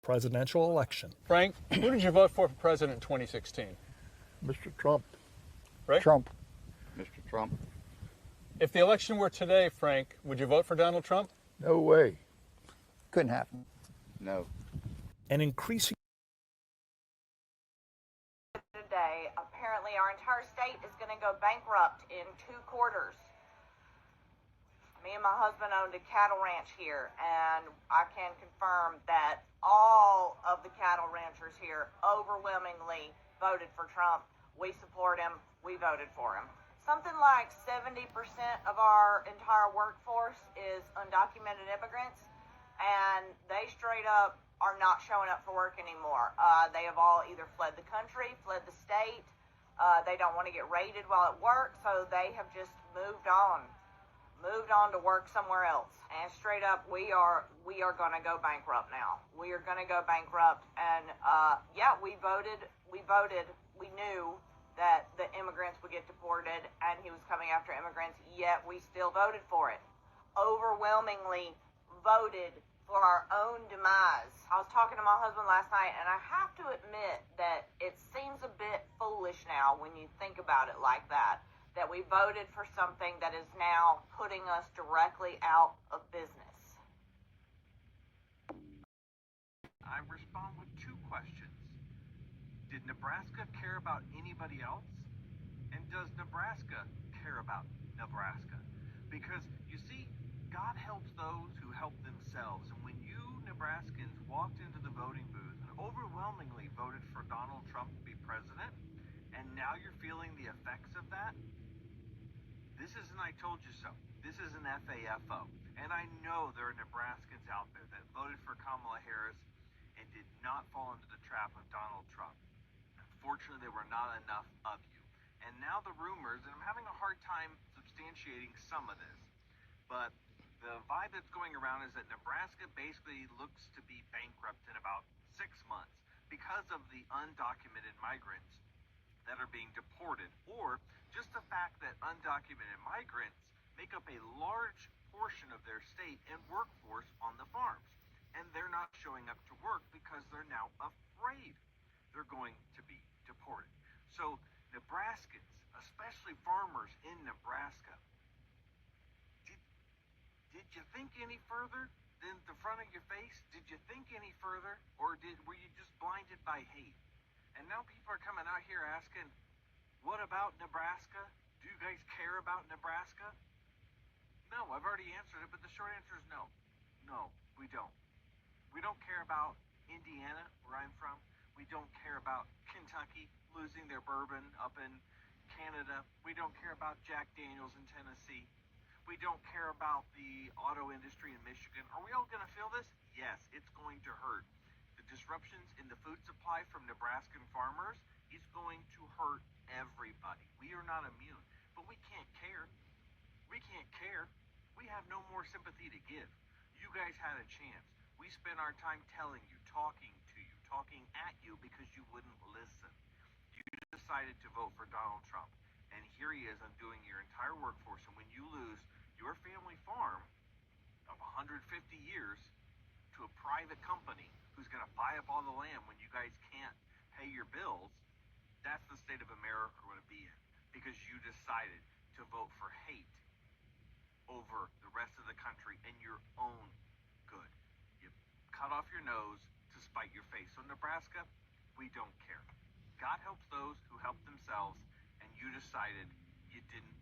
presidential election. Frank, who did you vote for president in 2016? Mr. Trump. Right? Trump. Mr. Trump. If the election were today, Frank, would you vote for Donald Trump? No way. Couldn't happen. No. An increasing today, apparently our entire state is going to go bankrupt in 2 quarters. Me and my husband owned a cattle ranch here, and I can confirm that all of the cattle ranchers here overwhelmingly voted for Trump. We support him. We voted for him. Something like 70% of our entire workforce is undocumented immigrants, and they straight up are not showing up for work anymore. They have all either fled the country, fled the state. They don't want to get raided while at work, so they have just moved on to work somewhere else. And straight up, we are going to go bankrupt now. We are going to go bankrupt, and yeah, we voted. We knew that the immigrants would get deported, and he was coming after immigrants, yet we still voted for it. Overwhelmingly voted for our own demise. I was talking to my husband last night, and I have to admit that it seems a bit foolish now when you think about it like that we voted for something that is now putting us directly out of business. I respond with 2 questions. Did Nebraska care about anybody else? And does Nebraska care about Nebraska? Because, you see, God helps those who help themselves. And when you Nebraskans walked into the voting booth and overwhelmingly voted for Donald Trump to be president, and now you're feeling the effects of that, this isn't I told you so. This is an FAFO. And I know there are Nebraskans out there that voted for Kamala Harris and did not fall into the trap of Donald Trump. Unfortunately, there were not enough of you. And now the rumors, and I'm having a hard time substantiating some of this, but the vibe that's going around is that Nebraska basically looks to be bankrupt in about 6 months because of the undocumented migrants that are being deported, or just the fact that undocumented migrants make up a large portion of their state and workforce on the farms. And they're not showing up to work because they're now afraid they're going to be deported. So Nebraskans, especially farmers in Nebraska, did you think any further than the front of your face? Did you think any further, or were you just blinded by hate? And now people are coming out here asking, what about Nebraska? Do you guys care about Nebraska? No, I've already answered it, but the short answer is no. No, we don't. We don't care about Indiana, where I'm from. We don't care about Kentucky losing their bourbon up in Canada. We don't care about Jack Daniels in Tennessee. We don't care about the auto industry in Michigan. Are we all going to feel this? Yes, it's going to hurt. The disruptions in the food supply from Nebraskan farmers is going to hurt everybody. We are not immune, but we can't care. We can't care. We have no more sympathy to give. You guys had a chance. We spent our time telling you, talking to you, talking at you because you wouldn't listen. You decided to vote for Donald Trump, and here he is undoing your entire workforce, and when you lose your family farm of 150 years to a private company who's going to buy up all the land when you guys can't pay your bills, that's the state of America we're going to be in, because you decided to vote for hate over the rest of the country and your own good. You cut off your nose to spite your face. So Nebraska, we don't care. God helps those who help themselves, and you decided you didn't